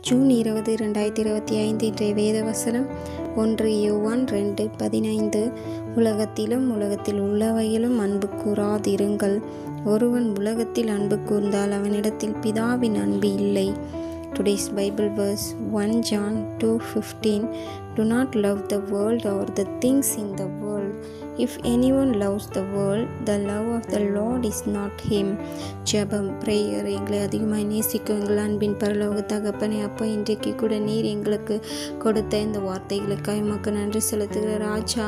June 20, 2025 இன்றைய வேத வசனம் 1 யோவான் 2:15. உலகத்திலும் உலகத்தில் உள்ளவையிலும் அன்பு கூறாதிருங்கள். ஒருவன் உலகத்தில் அன்பு கூர்ந்தால் அவனிடத்தில் பிதாவின் அன்பு இல்லை. Today's Bible verse 1 John 2:15. Do not love the world or the things in the world. If anyone loves the world, the love of the Lord is not him. ஜெபம் பிரேயர். எங்களை அதிகமாக நேசிக்கும் எங்கள் அன்பின் பரலோக தகப்பனே, அப்போ இன்றைக்கு கூட நீர் எங்களுக்கு கொடுத்த இந்த வார்த்தைகளுக்காக உமக்கு நன்றி செலுத்துகிற ராஜா.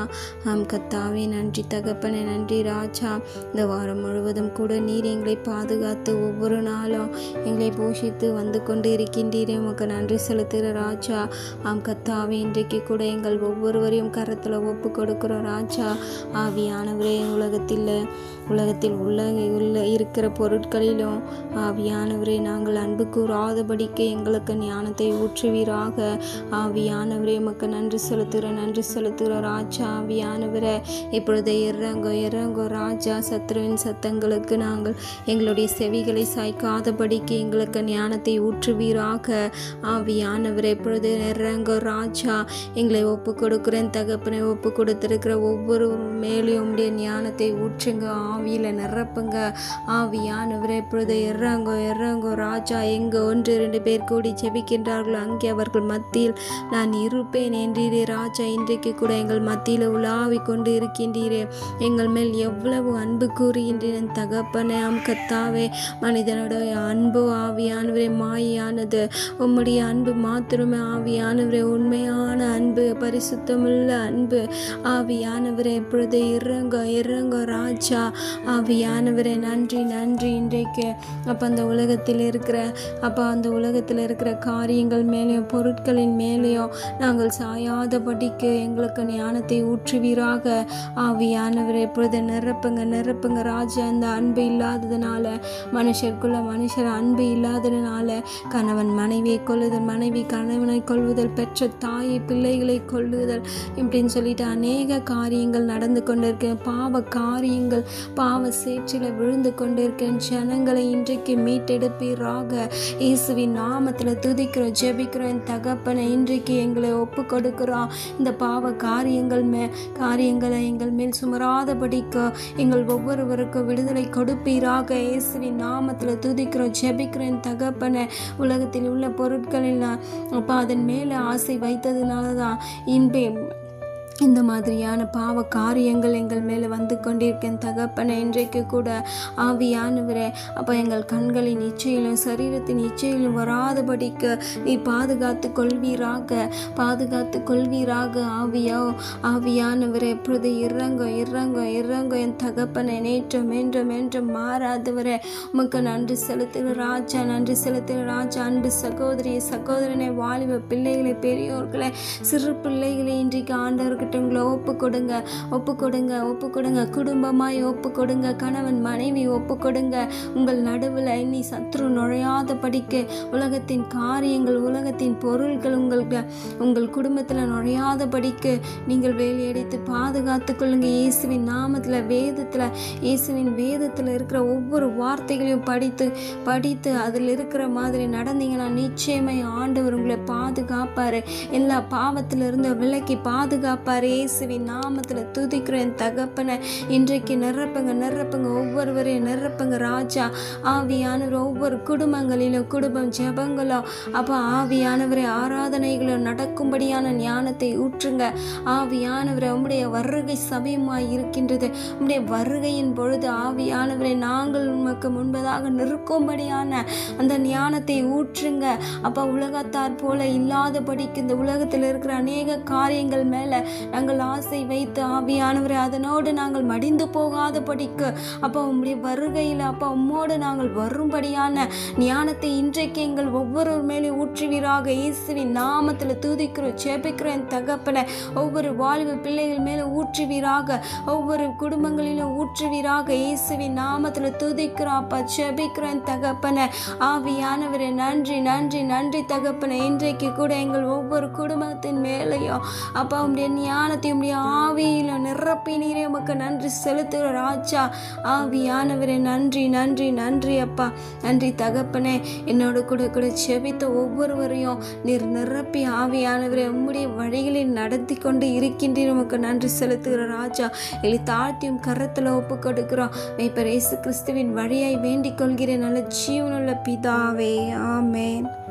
கர்த்தாவே நன்றி தகப்பனே, நன்றி ராஜா. இந்த வாரம் முழுவதும் கூட நீர் எங்களை பாதுகாத்து ஒவ்வொரு நாளும் எங்களை போஷித்து வந்து கொண்டு இருக்கின்றீரே, உமக்கு நன்றி செலுத்துகிற ராஜா. கர்த்தாவே இன்றைக்கு கூட எங்கள் ஒவ்வொருவரையும் கரத்தில் ஒப்பு கொடுக்கிறோம் ராஜா. ஆவியானவரே, உலகத்தில் உள்ள இருக்கிற பொருட்களிலும் ஆவியானவரே நாங்கள் அன்பு கூறாதபடிக்கு எங்களுக்கு ஞானத்தை ஊற்றுவீராக. ஆவியானவரே உமக்கு நன்றி செலுத்துகிற ராஜா. ஆவியானவரே இப்பொழுது இறங்கோ ராஜா. சத்ருவின் சத்தங்களுக்கு நாங்கள் எங்களுடைய செவிகளை சாய்க்காதபடிக்கு எங்களுக்கு ஞானத்தை ஊற்றுவீராக. ஆவியானவரே இப்பொழுது இறங்கோ ராஜா. எங்களை ஒப்பு கொடுக்கிறேன் தகப்பனை. ஒப்பு கொடுத்திருக்கிற ஒவ்வொரு மேலேயும் உடைய ஞானத்தை ஊற்றுங்க, ஆவியில நிரப்புங்க. ஆவியானவரே இப்பொழுது இறங்கோ ராஜா. எங்க 1-2 பேர் கூடி ஜெபிக்கின்றார்களோ அங்கே அவர்கள் மத்தியில் நான் இருப்பேன் என்றீரே ராஜா. இன்றைக்கு கூட எங்கள் மத்தியில் உலாவி கொண்டு இருக்கின்றீரே. எங்கள் மேல் எவ்வளவு அன்பு கூறுகின்றேன் தகப்பனே. கர்த்தாவே, மனிதனுடைய அன்பு ஆவியானவரே மாயானது. உம்முடைய அன்பு மாத்திரமே ஆவியானவரே உண்மையான அன்பு, பரிசுத்தமுள்ள அன்பு. ஆவியானவரே இப்பொழுது இறங்கோ ராஜா. ஆவியானவரே நன்றி. இன்றைக்கு அந்த உலகத்தில் இருக்கிற காரியங்கள் மேலேயும் பொருட்களின் மேலேயும் நாங்கள் சாயாதபடிக்கு எங்களுக்கு ஞானத்தை ஊற்றுவீராக. ஆவியானவரே இப்பொழுது நிரப்புங்க ராஜா. அந்த அன்பு இல்லாததுனால, மனுஷர் அன்பு இல்லாததுனால கணவன் மனைவியை கொள்ளுதல், மனைவி கணவனை கொள்ளுதல், பெற்ற தாயை பிள்ளைகளை கொள்ளுதல், இப்படின்னு சொல்லிட்டு அநேக காரியங்கள் நடந்து கொண்டிருக்கேன். பாவ காரியங்கள், பாவ சேற்றில விழுந்து கொண்டிருக்கேன். ஜனங்களை இன்றைக்கு மீட்டெடுப்பீராக. இயேசுவின் நாமத்தில் துதிக்கிறோம், ஜெபிக்கிறோம் தகப்பனை. இன்றைக்கு எங்களை ஒப்பு கொடுக்கிறோம். இந்த பாவ காரியங்களை எங்கள் மேல் சுமராதபடிக்கு எங்கள் ஒவ்வொருவருக்கும் விடுதலை கொடுப்பீராக. இயேசுவின் நாமத்தில் துதிக்கிறோம், ஜெபிக்கிறேன் தகப்பனை. உலகத்தில் உள்ள பொருட்களில் அதன் மேலே ஆசை வைத்ததுனால தான் இந்த மாதிரியான பாவ காரியங்கள் எங்கள் மேலே வந்து கொண்டிருக்கேன் தகப்பனை. இன்றைக்கு கூட ஆவியானவரே எங்கள் கண்களின் இச்சையிலும் சரீரத்தின் இச்சையிலும் வராதபடிக்கு நீ பாதுகாத்து கொள்வீராக. ஆவியானவரே எப்பொழுது இறங்கோ என் தகப்பனை. நேற்றும் மாறாதவரே உமக்கு நன்றி செலுத்துகிற ராஜா. அன்பு சகோதரனை, வாலிப பிள்ளைகளை, பெரியோர்களை, சிறு பிள்ளைகளை இன்றைக்கு ஆண்டவருக்கு ஒப்பு கொடுங்க. குடும்பமாய் ஒப்பு கொடுங்க. கணவன் மனைவி ஒப்பு கொடுங்க. உங்கள் நடுவில் இனி சத்ரு நுழையாத படிக்க உலகத்தின் காரியங்கள், உலகத்தின் பொருள்கள் உங்கள் குடும்பத்தில் நுழையாத படிக்க நீங்கள் வேலையடித்து பாதுகாத்து கொள்ளுங்க. இயேசுவின் நாமத்தில், இயேசுவின் வேதத்தில் இருக்கிற ஒவ்வொரு வார்த்தைகளையும் படித்து அதில் இருக்கிற மாதிரி நடந்தீங்கன்னா நிச்சயமே ஆண்டவர் உங்களை பாதுகாப்பாரு. எல்லா பாவத்திலிருந்து விலக்கி பாதுகாப்பாரு. இயேசுவின் நாமத்தில் துதிக்கிறேன் தகப்பனை. இன்றைக்கு நிரப்புங்க ஒவ்வொருவரையும் நிரப்புங்க ராஜா. ஆவியானவர் ஒவ்வொரு குடும்பம் ஜெபங்களோ ஆவியானவரை ஆராதனைகளோ நடக்கும்படியான ஞானத்தை ஊற்றுங்க. ஆவியானவரை உம்முடைய வருகை சமயமாய் இருக்கின்றது. உம்முடைய வருகையின் பொழுது ஆவியானவரை நாங்கள் உமக்கு முன்பதாக நிற்கும்படியான அந்த ஞானத்தை ஊற்றுங்க. உலகத்தார் போல இல்லாதபடிக்கு இந்த உலகத்தில் இருக்கிற அநேக காரியங்கள் மேல நாங்கள் ஆசை வைத்து ஆவியானவரை அதனோடு நாங்கள் மடிந்து போகாதபடிக்கு உம்முடைய வருகையில் உம்மோடு நாங்கள் வரும்படியான ஞானத்தை இன்றைக்கு எங்கள் ஒவ்வொரு மேலே ஊற்றுவீராக. இயேசுவின் நாமத்தில் துதிக்கிறோம், ஜெபிக்கிறேன் தகப்பனை. ஒவ்வொரு வாலிப பிள்ளைகள் மேலே ஊற்றுவீராக. ஒவ்வொரு குடும்பங்களிலும் ஊற்றுவீராக. இயேசுவின் நாமத்தில் துதிக்கிறோம், ஜெபிக்கிறேன் தகப்பனை. ஆவியானவரை நன்றி தகப்பனை. இன்றைக்கு கூட எங்கள் ஒவ்வொரு குடும்பத்தின் மேலேயும் உம்முடைய ஞானத்தையும் உம்முடைய ஆவியில நிரப்பினீரே உமக்கு நன்றி செலுத்துகிற ராஜா. ஆவியானவரே நன்றி நன்றி நன்றி அப்பா. நன்றி தகப்பனே. என்னோட கூட கூட செபித்த ஒவ்வொருவரையும் நீர் நிரப்பி ஆவியானவரே உம்முடைய வழிகளில் நடத்தி கொண்டு இருக்கின்றீர். உமக்கு நன்றி செலுத்துகிற ராஜா. எங்களை தாழ்த்தியும் கரத்துல ஒப்பு கொடுக்கிறோம். மேய்ப்பர் இயேசு கிறிஸ்துவின் வழியாய் வேண்டிக் கொள்கிறேன் நல்ல ஜீவனுள்ள பிதாவே. ஆமென்.